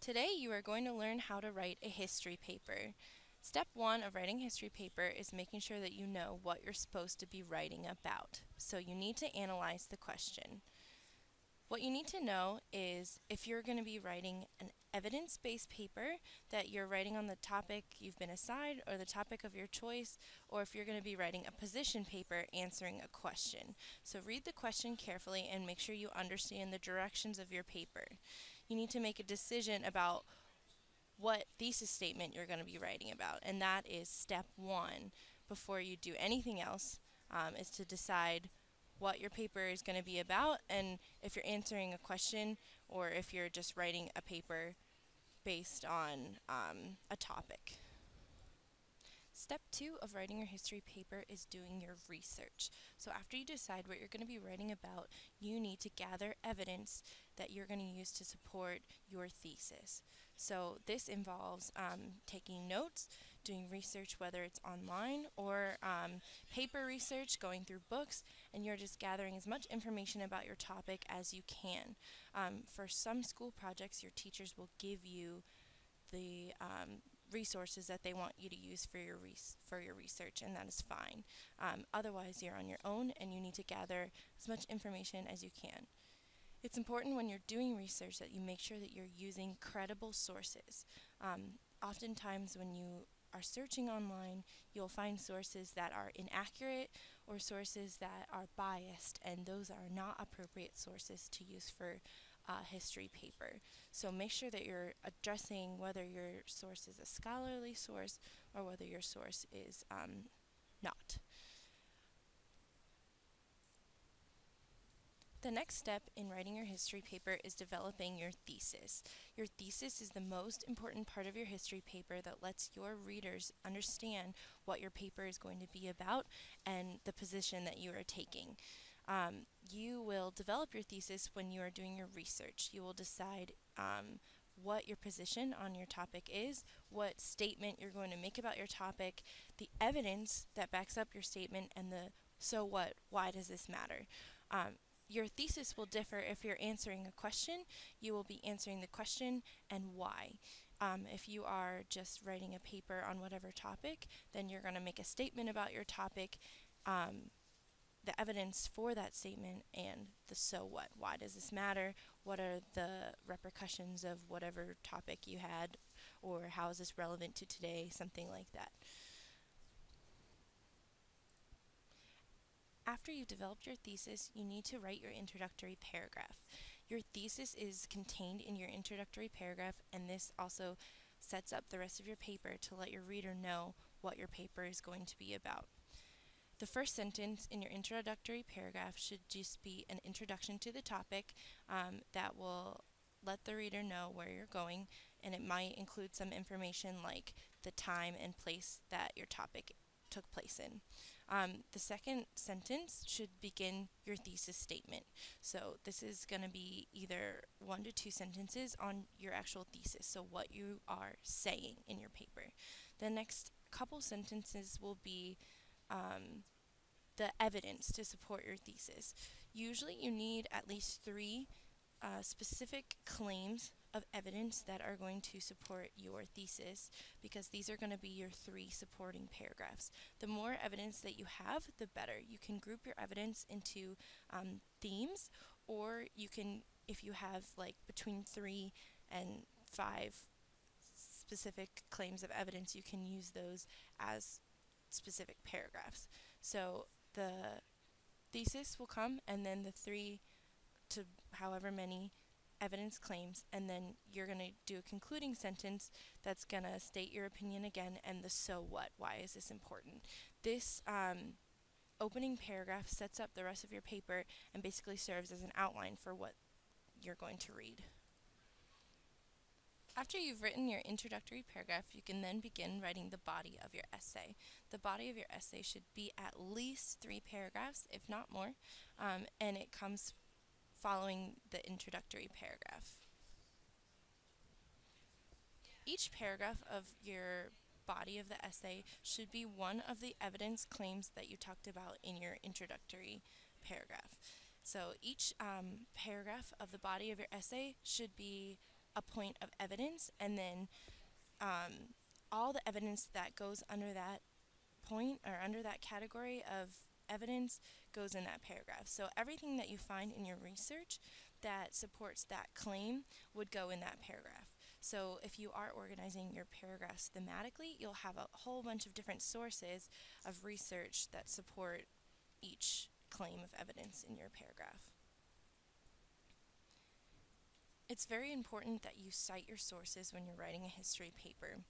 Today you are going to learn how to write a history paper. Step 1 of writing a history paper is making sure that you know what you're supposed to be writing about. So you need to analyze the question. What you need to know is if you're going to be writing an evidence-based paper that you're writing on the topic you've been assigned or the topic of your choice, or if you're going to be writing a position paper answering a question. So read the question carefully and make sure you understand the directions of your paper. You need to make a decision about what thesis statement you're going to be writing about, and that is step 1 before you do anything else, is to decide what your paper is going to be about, and if you're answering a question or if you're just writing a paper based on a topic. Step 2 of writing your history paper is doing your research. So after you decide what you're going to be writing about, you need to gather evidence that you're going to use to support your thesis. So this involves taking notes, doing research whether it's online or paper research, going through books, and you're just gathering as much information about your topic as you can. For some school projects, your teachers will give you the resources that they want you to use for your research, and that is fine. Otherwise, you're on your own and you need to gather as much information as you can. It's important when you're doing research that you make sure that you're using credible sources. Oftentimes when you are searching online, you'll find sources that are inaccurate or sources that are biased, and those are not appropriate sources to use for a history paper. So make sure that you're addressing whether your source is a scholarly source or whether your source is not. The next step in writing your history paper is developing your thesis. Your thesis is the most important part of your history paper that lets your readers understand what your paper is going to be about and the position that you are taking. You will develop your thesis when you are doing your research. You will decide what your position on your topic is, what statement you're going to make about your topic, the evidence that backs up your statement, and the so what, why does this matter? Your thesis will differ if you're answering a question. You will be answering the question and why. If you are just writing a paper on whatever topic, then you're going to make a statement about your topic, the evidence for that statement, and the so what. Why does this matter? What are the repercussions of whatever topic you had, or how is this relevant to today? Something like that. After you've developed your thesis, you need to write your introductory paragraph. Your thesis is contained in your introductory paragraph, and this also sets up the rest of your paper to let your reader know what your paper is going to be about. The first sentence in your introductory paragraph should just be an introduction to the topic that will let the reader know where you're going, and it might include some information like the time and place that your topic took place in. The second sentence should begin your thesis statement. So this is going to be either 1 to 2 sentences on your actual thesis, so what you are saying in your paper. The next couple sentences will be the evidence to support your thesis. Usually you need at least 3 specific claims of evidence that are going to support your thesis, because these are going to be your 3 supporting paragraphs. The more evidence that you have, the better. You can group your evidence into themes, or you can, if you have like between 3 and 5 specific claims of evidence, you can use those as specific paragraphs. So the thesis will come, and then the 3 to however many evidence claims, and then you're going to do a concluding sentence that's going to state your opinion again, and the so what, why is this important. This opening paragraph sets up the rest of your paper and basically serves as an outline for what you're going to read. After you've written your introductory paragraph, you can then begin writing the body of your essay. The body of your essay should be at least 3 paragraphs, if not more, and it comes following the introductory paragraph. Each paragraph of your body of the essay should be one of the evidence claims that you talked about in your introductory paragraph. So each paragraph of the body of your essay should be a point of evidence, and then all the evidence that goes under that point or under that category of evidence goes in that paragraph. So everything that you find in your research that supports that claim would go in that paragraph. So if you are organizing your paragraphs thematically, you'll have a whole bunch of different sources of research that support each claim of evidence in your paragraph. It's very important that you cite your sources when you're writing a history paper.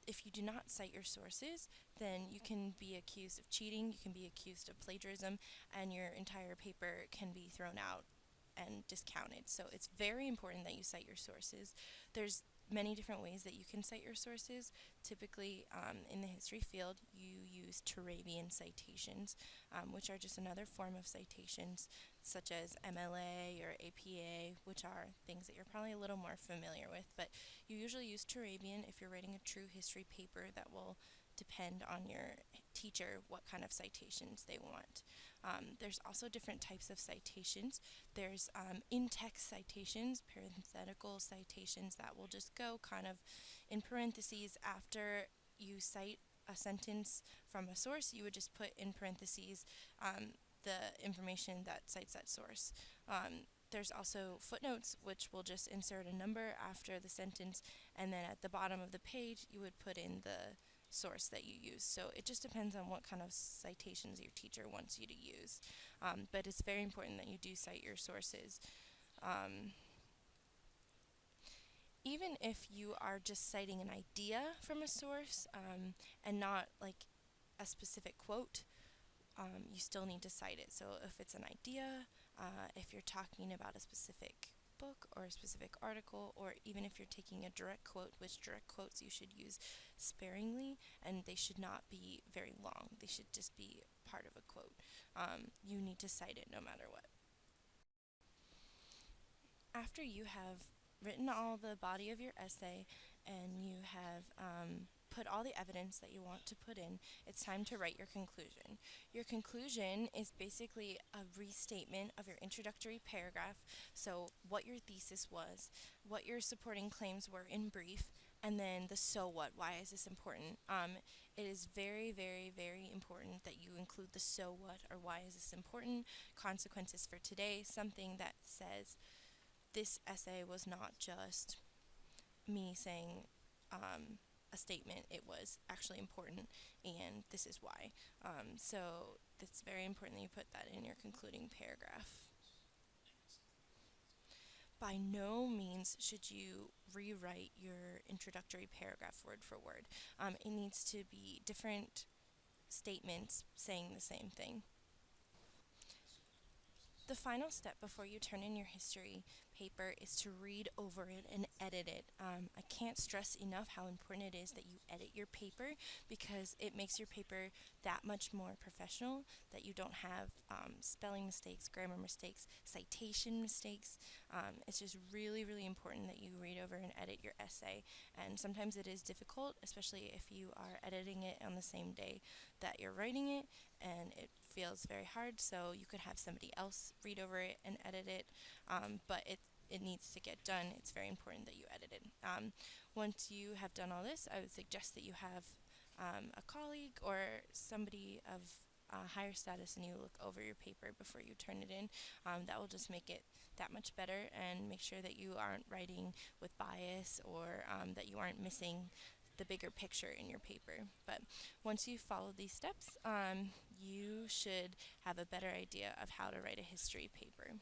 If you do not cite your sources, then you can be accused of cheating, you can be accused of plagiarism, and your entire paper can be thrown out and discounted. So it's very important that you cite your sources. There's many different ways that you can cite your sources. Typically, in the history field, you use Turabian citations, which are just another form of citations, such as MLA or APA, which are things that you're probably a little more familiar with. But you usually use Turabian if you're writing a true history paper. That will depend on your teacher what kind of citations they want. There's also different types of citations. There's in-text citations, parenthetical citations that will just go kind of in parentheses after you cite a sentence from a source. You would just put in parentheses the information that cites that source. There's also footnotes, which will just insert a number after the sentence, and then at the bottom of the page you would put in the source that you use. So it just depends on what kind of citations your teacher wants you to use. But it's very important that you do cite your sources. Even if you are just citing an idea from a source and not like a specific quote, you still need to cite it. So if it's an idea, if you're talking about a specific book or a specific article, or even if you're taking a direct quote, which direct quotes you should use sparingly, and they should not be very long. They should just be part of a quote. You need to cite it no matter what. After you have written all the body of your essay and you have put all the evidence that you want to put in, it's time to write your conclusion. Your conclusion is basically a restatement of your introductory paragraph, so what your thesis was, what your supporting claims were in brief, and then the so what, why is this important. It is very, very, very important that you include the so what, or why is this important, consequences for today, something that says this essay was not just me saying a statement, it was actually important, and this is why. So it's very important that you put that in your concluding paragraph. By no means should you rewrite your introductory paragraph word for word. It needs to be different statements saying the same thing. The final step before you turn in your history paper is to read over it and edit it. I can't stress enough how important it is that you edit your paper, because it makes your paper that much more professional, that you don't have spelling mistakes, grammar mistakes, citation mistakes. It's just really, really important that you read over and edit your essay. And sometimes it is difficult, especially if you are editing it on the same day that you're writing it, and it feels very hard, so you could have somebody else read over it and edit it, but it needs to get done. It's very important that you edit it. Once you have done all this, I would suggest that you have a colleague or somebody of higher status and you look over your paper before you turn it in. That will just make it that much better and make sure that you aren't writing with bias, or that you aren't missing the bigger picture in your paper. But once you follow these steps, you should have a better idea of how to write a history paper.